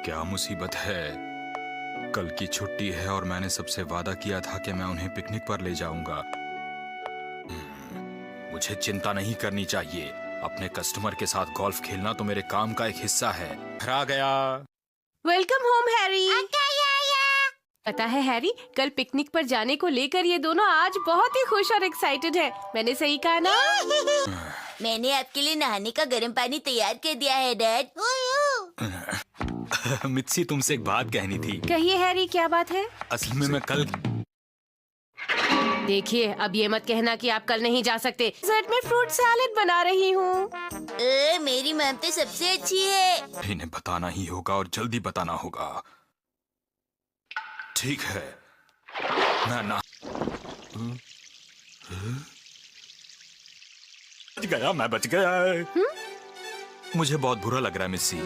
क्या मुसीबत है। कल की छुट्टी है और मैंने सबसे वादा किया था कि मैं उन्हें पिकनिक पर ले जाऊंगा। मुझे चिंता नहीं करनी चाहिए। अपने कस्टमर के साथ गोल्फ खेलना तो मेरे काम का एक हिस्सा है। घर आ गया। Welcome home Harry. पता है हैरी, कल पिकनिक पर जाने को लेकर ये दोनों आज बहुत ही खुश और एक्साइटेड है। मैंने सही कहा ना? मैंने आपके लिए नहाने का गर्म पानी तैयार कर दिया है डैड। मित्सी, तुमसे एक बात कहनी थी। कहिए हैरी, क्या बात है? असल में मैं कल देखिए, अब ये मत कहना कि आप कल नहीं जा सकते। डेजर्ट में फ्रूट सैलेड बना रही हूँ। मेरी मम तो सबसे अच्छी है। इन्हें बताना ही होगा और जल्दी बताना होगा। ठीक है, मैं बच गया। मुझे बहुत बुरा लग रहा है मिस्सी।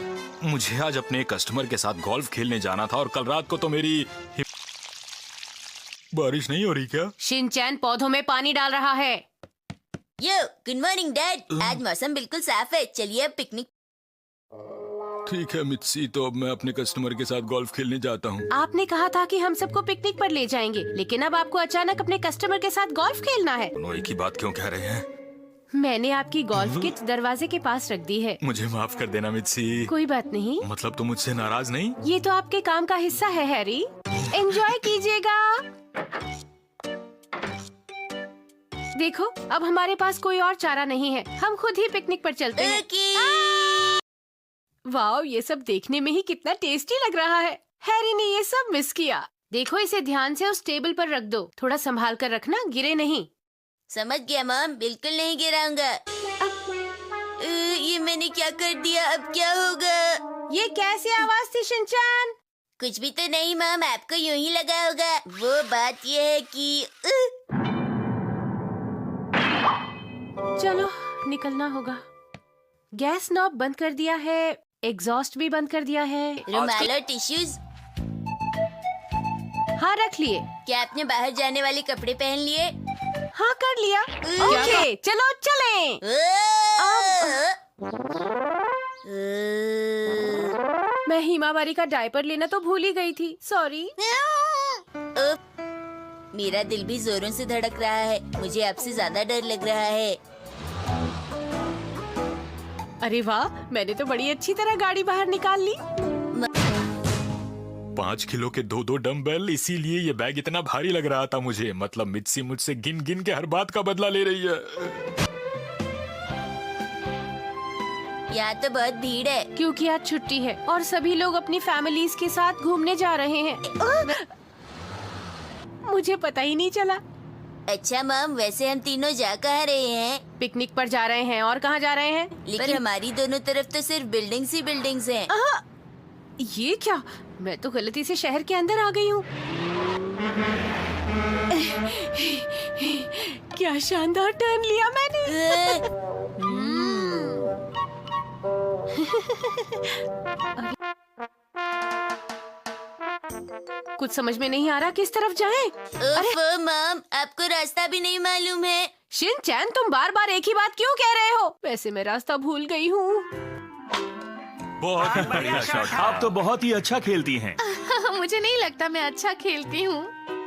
मुझे आज अपने कस्टमर के साथ गोल्फ खेलने जाना था और कल रात को तो मेरी बारिश नहीं हो रही क्या? शिनचैन पौधों में पानी डाल रहा है। यो, गुड मॉर्निंग डैड। आज मौसम बिल्कुल साफ है। चलिए अब पिकनिक। ठीक है मित्सी, तो अब मैं अपने कस्टमर के साथ गोल्फ खेलने जाता हूँ। आपने कहा था कि हम सबको पिकनिक पर ले जाएंगे, लेकिन अब आपको अचानक अपने कस्टमर के साथ गोल्फ खेलना है। दोनों एक ही बात क्यों कह रहे हैं? मैंने आपकी गोल्फ किट दरवाजे के पास रख दी है। मुझे माफ कर देना मित्सी। कोई बात नहीं। मतलब तुम मुझसे नाराज नहीं? ये तो आपके काम का हिस्सा है हैरी। एंजॉय कीजिएगा। देखो, अब हमारे पास कोई और चारा नहीं है। हम खुद ही पिकनिक पर चलते हैं। वाओ, ये सब देखने में ही कितना टेस्टी लग रहा है। हैरी ने ये सब मिस किया। देखो, इसे ध्यान से उस टेबल पर रख दो। थोड़ा संभाल कर रखना, गिरे नहीं। समझ गया मम, बिल्कुल नहीं गिराऊंगा। ये मैंने क्या कर दिया? अब क्या होगा? ये कैसी आवाज थी शिनचैन? कुछ भी तो नहीं मम, आपको यूं ही लगा होगा। वो बात ये है कि चलो, निकलना होगा। गैस नॉब बंद कर दिया है, एग्जॉस्ट भी बंद कर दिया है। रुमाल और टिश्यूज? हाँ, रख लिए। क्या आपने बाहर जाने वाले कपड़े पहन लिए? हाँ, कर लिया। ओके, चलो चलें। मैं हिमावारी का डायपर लेना तो भूल ही गई थी। सॉरी। मेरा दिल भी जोरों से धड़क रहा है। मुझे आपसे ज्यादा डर लग रहा है। अरे वाह, मैंने तो बड़ी अच्छी तरह गाड़ी बाहर निकाल ली। 5 किलो के 2 डम्बल, इसीलिए ये बैग इतना भारी लग रहा था मुझे। मतलब मित्सी मुझसे गिन गिन के हर बात का बदला ले रही है। यहाँ तो बहुत भीड़ है। क्योंकि आज छुट्टी है और सभी लोग अपनी फैमिलीज के साथ घूमने जा रहे हैं। मुझे पता ही नहीं चला। अच्छा मम, वैसे हम तीनों जा कहाँ रहे हैं? पिकनिक पर जा रहे हैं। और कहाँ जा रहे हैं? लेकिन हमारी दोनों तरफ तो सिर्फ बिल्डिंग्स ही बिल्डिंग्स हैं। ये क्या? मैं तो गलती से शहर के अंदर आ गई हूँ। क्या शानदार टर्न लिया मैंने। कुछ समझ में नहीं आ रहा किस तरफ जाएं। अरे मम, आपको रास्ता भी नहीं मालूम है? शिनचैन, तुम बार बार एक ही बात क्यों कह रहे हो? वैसे मैं रास्ता भूल गई हूँ। बहुत बढ़िया शॉट। आप तो बहुत ही अच्छा खेलती हैं। मुझे नहीं लगता मैं अच्छा खेलती हूँ।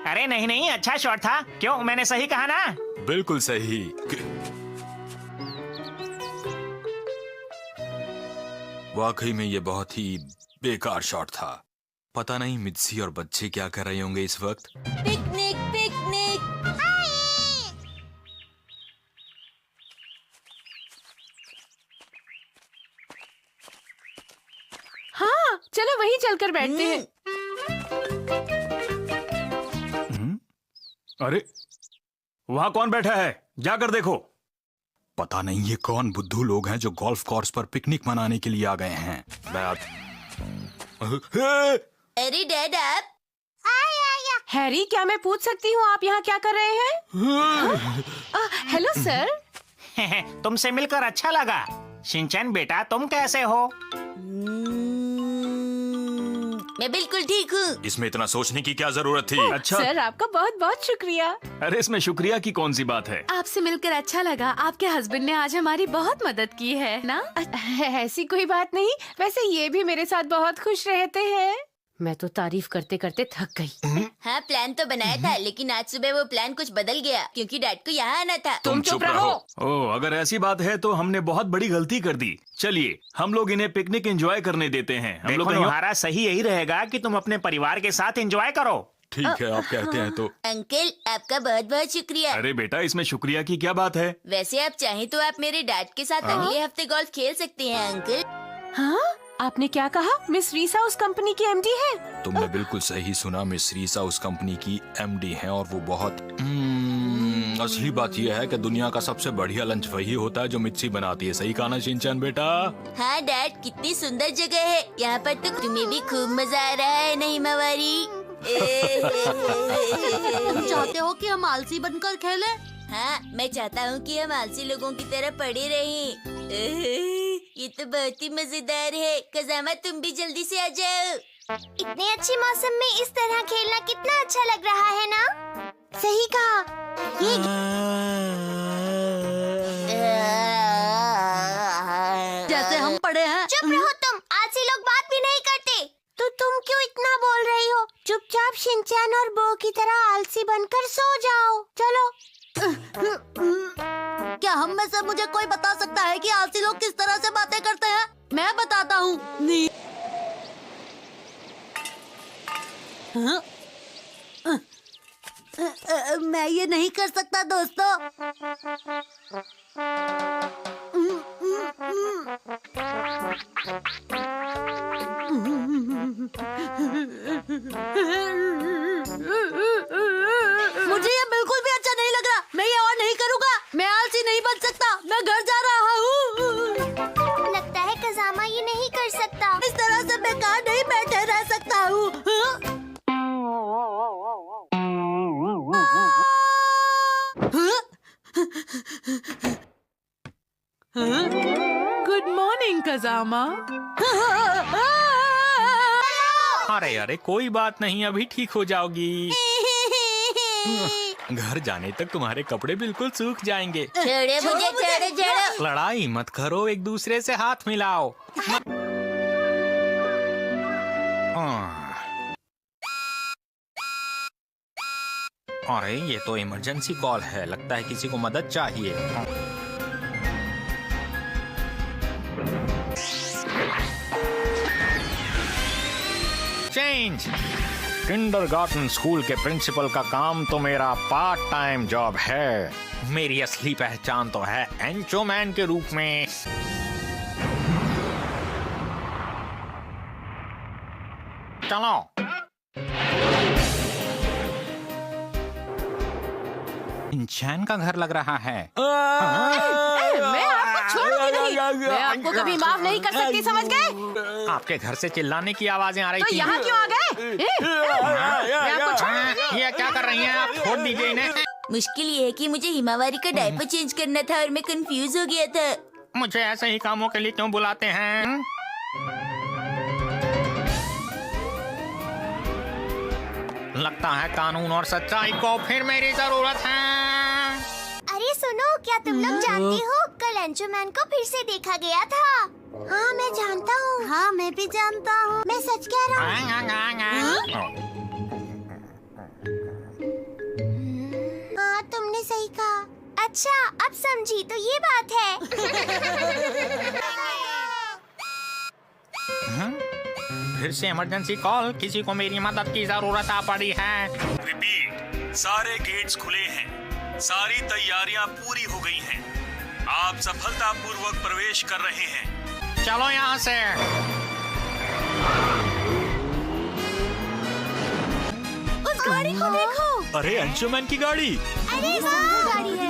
अरे नहीं नहीं, अच्छा शॉट था। क्यों, मैंने सही कहा ना? बिल्कुल सही। वाकई में ये बहुत ही बेकार शॉट था। पता नहीं मित्सी और बच्चे क्या कर रहे होंगे इस वक्त। Picnic picnic. हाँ, चलो वहीं चलकर बैठते हैं। अरे, वहाँ कौन बैठा है? जाकर देखो। पता नहीं ये कौन बुद्धू लोग हैं जो गोल्फ कोर्स पर पिकनिक मनाने के लिए आ गए हैं। अरे डैड, आप? हैरी, क्या मैं पूछ सकती हूँ आप यहाँ क्या कर रहे हैं? Hello sir. तुमसे मिलकर अच्छा लगा। शिनचैन बेटा, तुम कैसे हो? मैं बिल्कुल ठीक हूँ। इसमें इतना सोचने की क्या जरूरत थी? अच्छा। सर आपका बहुत बहुत शुक्रिया। अरे इसमें शुक्रिया की कौन सी बात है? आपसे मिलकर अच्छा लगा। आपके हस्बैंड ने आज हमारी बहुत मदद की है ना? ऐसी कोई बात नहीं, वैसे ये भी मेरे साथ बहुत खुश रहते हैं। मैं तो तारीफ करते करते थक गई। हाँ, प्लान तो बनाया था, लेकिन आज सुबह वो प्लान कुछ बदल गया क्योंकि डैड को यहाँ आना था। तुम चुप रहो। ओह, अगर ऐसी बात है तो हमने बहुत बड़ी गलती कर दी। चलिए हम लोग इन्हें पिकनिक एंजॉय करने देते हैं। हम लोग तुम्हारा सही यही रहेगा कि तुम अपने परिवार के साथ एंजॉय करो। ठीक है, आप कहते हैं तो। अंकल, आपका बहुत बहुत शुक्रिया। अरे बेटा, इसमें शुक्रिया की क्या बात है? वैसे आप चाहें तो आप मेरे डैड के साथ अगले हफ्ते गोल्फ खेल सकते हैं अंकल। हाँ, आपने क्या कहा? मिस रीसा उस कंपनी की एमडी है? तुमने बिल्कुल सही सुना, मिस रीसा उस कंपनी की एमडी हैं और वो बहुत असली बात यह है कि दुनिया का सबसे बढ़िया लंच वही होता है जो मिर्ची बनाती है। सही कहा ना शिनचैन बेटा? हाँ डैड, कितनी सुंदर जगह है यहाँ पर, तो तुम्हें भी खूब मजा आ रहा है नहीं हिमावारी? तुम चाहते हो कि हम आलसी बनकर खेलें? हाँ, मैं चाहता हूँ कि हम आलसी लोगों की तरह पड़े रहें। ये तो बहुत ही मजेदार है। कजामा, तुम भी जल्दी से आ जाओ। इतने अच्छे मौसम में इस तरह खेलना कितना अच्छा लग रहा है ना? सही कहा। ये जैसे हम पढ़े हैं। चुप रहो तुम, आलसी लोग बात भी नहीं करते। तो तुम क्यों इतना बोल रही हो? चुपचाप शिनचैन और बो की तरह आलसी बनकर सो जाओ। चलो। क्या हम में से मुझे कोई बता सकता है कि आलसी लोग किस तरह से बातें करते हैं? मैं बताता हूँ। मैं ये नहीं कर सकता दोस्तों। मुझे ये बिल्कुल भी अच्छा नहीं लग रहा। मैं ये और नहीं करूँगा। मैं आलसी नहीं बन सकता। मैं घर जा रहा हूँ। लगता है कजामा ये नहीं कर सकता। इस तरह से बेकार नहीं बैठे रह सकता हूँ। Good morning कजामा। अरे अरे कोई बात नहीं, अभी ठीक हो जाओगी। घर जाने तक तुम्हारे कपड़े बिल्कुल सूख जाएंगे। छोड़ो मुझे, छोड़ो छोड़ो। लड़ाई मत करो, एक दूसरे से हाथ मिलाओ। अरे ये तो इमरजेंसी कॉल है, लगता है किसी को मदद चाहिए। चेंज। किंडरगार्टन स्कूल के प्रिंसिपल का काम तो मेरा पार्ट टाइम जॉब है। मेरी असली पहचान तो है एंचोमैन के रूप में। चलो। इंचैन का घर लग रहा है। मैं आपको छोड़ूंगी नहीं। मैं आपको कभी माफ नहीं कर सकती, समझ गए? आपके घर से चिल्लाने की आवाजें आ रही तो थी। यहाँ क्यों आ गए? मैं आपको छोड़ूंगी। ये क्या कर रही हैं आप? छोड़ दीजिए इन्हें। मुश्किल ये है कि मुझे हिमावारी का डायपर चेंज करना था और मैं कंफ्यूज हो गया था। मुझे ऐसे ही कामों के लिए क्यों बुलाते हैं? लगता है कानून और सच्चाई को फिर मेरी जरूरत है। अरे सुनो, क्या तुम लोग जानते हो कल एंचोमैन को फिर से देखा गया था? हाँ मैं जानता हूँ। हाँ मैं भी जानता हूँ। मैं सच कह रहा हूँ। हाँ तुमने सही कहा। अच्छा अब समझी, तो ये बात है। फिर से इमरजेंसी कॉल, किसी को मेरी मदद की जरूरत आ पड़ी है। रिपीट, सारे गेट्स खुले हैं, सारी तैयारियां पूरी हो गई हैं, आप सफलतापूर्वक प्रवेश कर रहे हैं। चलो यहाँ से। उस गाड़ी को देखो। अरे अंशुमैन की गाड़ी। अरे वो गाड़ी है।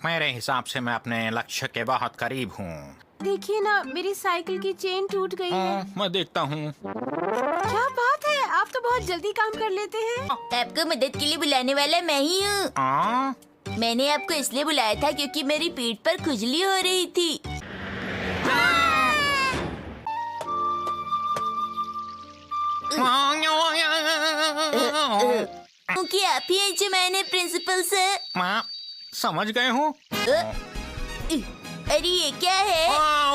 मेरे हिसाब से मैं अपने लक्ष्य के बहुत करीब हूँ। देखिए ना, मेरी साइकिल की चेन टूट गई है। मैं देखता हूँ। क्या बात है, आप तो बहुत जल्दी काम कर लेते हैं। आपको मदद के लिए बुलाने वाला मैं ही हूँ। मैंने आपको इसलिए बुलाया था क्योंकि मेरी पीठ पर खुजली हो रही थी। क्योंकि आप ही हैं जो मैंने प्रिंसिपल सर। माँ समझ गए हूँ। अरे ये क्या है?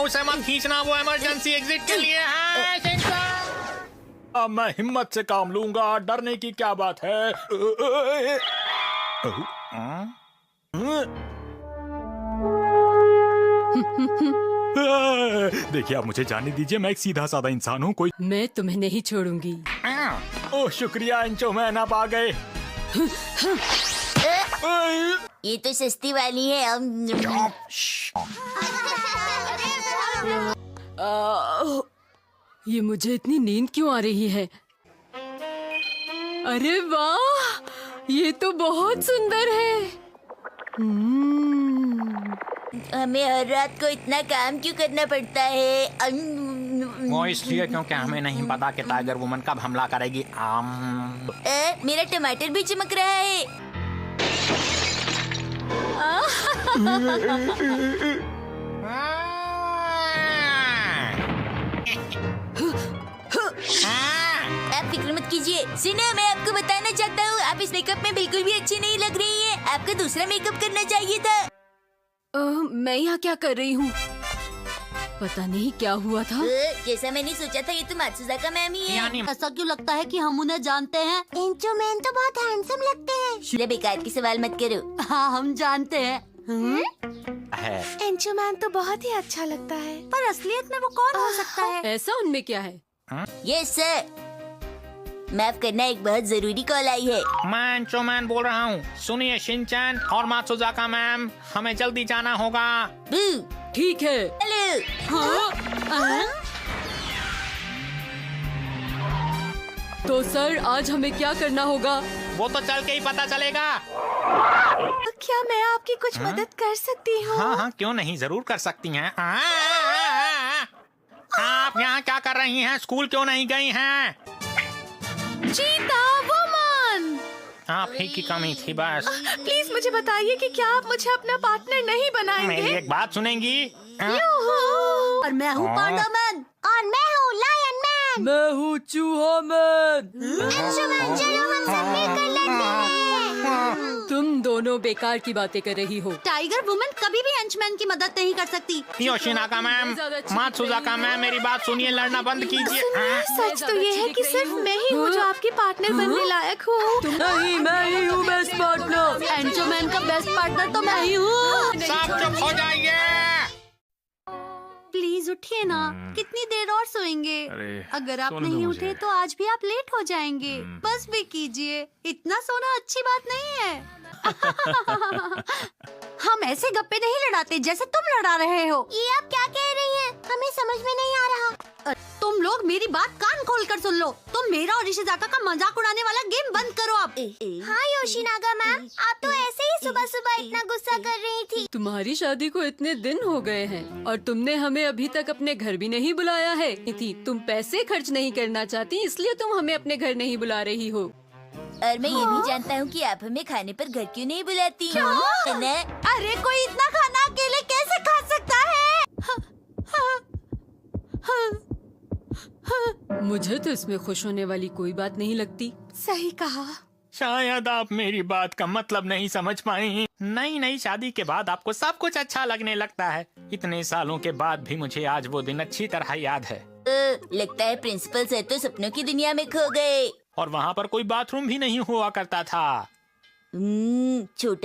उसे मत खींचना, वो इमरजेंसी एग्जिट के लिए है। अब मैं हिम्मत से काम लूंगा, डरने की क्या बात है। देखिए, आप मुझे जाने दीजिए, मैं एक सीधा साधा इंसान हूँ। कोई मैं तुम्हें नहीं छोड़ूंगी। ओह शुक्रिया एंचो मैन, आप आ गए। ये तो सस्ती वाली है। ये मुझे इतनी नींद क्यों आ रही है? अरे वाह, ये तो बहुत सुंदर है। हमें हर रात को इतना काम क्यों करना पड़ता है? वो इसलिए क्योंकि हमें नहीं पता कि टाइगर वुमन कब हमला करेगी। मेरा टमाटर भी चमक रहा है। आप फिक्र मत कीजिए। सुनो, मैं आपको बताना चाहता हूँ, आप इस मेकअप में बिल्कुल भी अच्छी नहीं लग रही है। आपको दूसरा मेकअप करना चाहिए था। मैं यहाँ क्या कर रही हूँ? पता नहीं क्या हुआ था। जैसा मैंने सोचा था, ये तो मात्सुजाका मैम ही है। ऐसा क्यों लगता है कि हम उन्हें जानते हैं? एंचो मैन तो बहुत हैंडसम लगते हैं। शुले बेकार के सवाल मत करो। हाँ, हम जानते हैं। एंचो मैन तो बहुत ही अच्छा लगता है। पर असलियत में वो कौन हो सकता है? ऐसा उनमें क्या है? यस सर, माफ करना, एक बहुत जरूरी कॉल आई है। मैं एंचो मैन बोल रहा हूँ। सुनिए शिनचैन और मात्सुजाका मैम, हमें जल्दी जाना होगा। बू, ठीक है। हेलो। तो सर, आज हमें क्या करना होगा? वो तो चल के ही पता चलेगा। क्या मैं आपकी कुछ मदद कर सकती हूँ? हाँ हाँ, क्यों नहीं, जरूर कर सकती हैं। आप यहाँ क्या कर रही हैं? स्कूल क्यों नहीं गई हैं? चीता वुमन, आप ही की कमी थी बस। प्लीज मुझे बताइए कि क्या आप मुझे अपना पार्टनर नहीं बनाएंगे? मेरी एक बात सुनेंगी? और मैं हूँ पांडा मैन। और मैं हूँ लायन मैन। मैं हूँ चूहा मैन। चलो हम सब मिलकर लड़ते हैं। तुम दोनों बेकार की बातें कर रही हो। टाइगर वुमन कभी भी अंशमैन की मदद नहीं कर सकती। योशिनाका मैम, मात्सुजाका मैम, मेरी बात सुनिए, लड़ना बंद कीजिए। सच तो ये है कि सिर्फ मैं ही हूँ जो आपकी पार्टनर बनने लायक हूँ। नहीं, मैं ही हूँ बेस्ट पार्टनर। एंचो मैन का बेस्ट पार्टनर तो मैं ही हूँ। सब चुप हो जाइए। प्लीज उठिए ना, कितनी देर और सोएंगे? अगर आप नहीं उठे तो आज भी आप लेट हो जाएंगे। बस भी कीजिए, इतना सोना अच्छी बात नहीं है। हम ऐसे गप्पे नहीं लड़ाते जैसे तुम लड़ा रहे हो। ये आप क्या कह रही हैं? हमें समझ में नहीं आ रहा। तुम लोग मेरी बात कान खोल कर सुन लो। तुम मेरा और इशिजाका का मजाक उड़ाने वाला गेम बंद करो अब। हाँ योशिनागा मैम, आप तो ऐसे ही सुबह सुबह इतना गुस्सा कर रही थी। तुम्हारी शादी को इतने दिन हो गए हैं और तुमने हमें अभी तक अपने घर भी नहीं बुलाया है। तुम पैसे खर्च नहीं करना चाहती, इसलिए तुम हमें अपने घर नहीं बुला रही हो। और मैं ये भी जानता हूँ कि आप हमें खाने पर घर क्यों नहीं बुलाती हो? है ना? अरे कोई इतना खाना अकेले कैसे खा सकता है? मुझे तो इसमें खुश होने वाली कोई बात नहीं लगती। सही कहा। शायद आप मेरी बात का मतलब नहीं समझ पाई। नई नई शादी के बाद आपको सब कुछ अच्छा लगने लगता है। इतने सालों के बाद भी मुझे आज वो दिन अच्छी तरह याद है। लगता है प्रिंसिपल सर तो सपनों की दुनिया में खो गए। और वहाँ पर कोई बाथरूम भी नहीं हुआ करता था। छोटा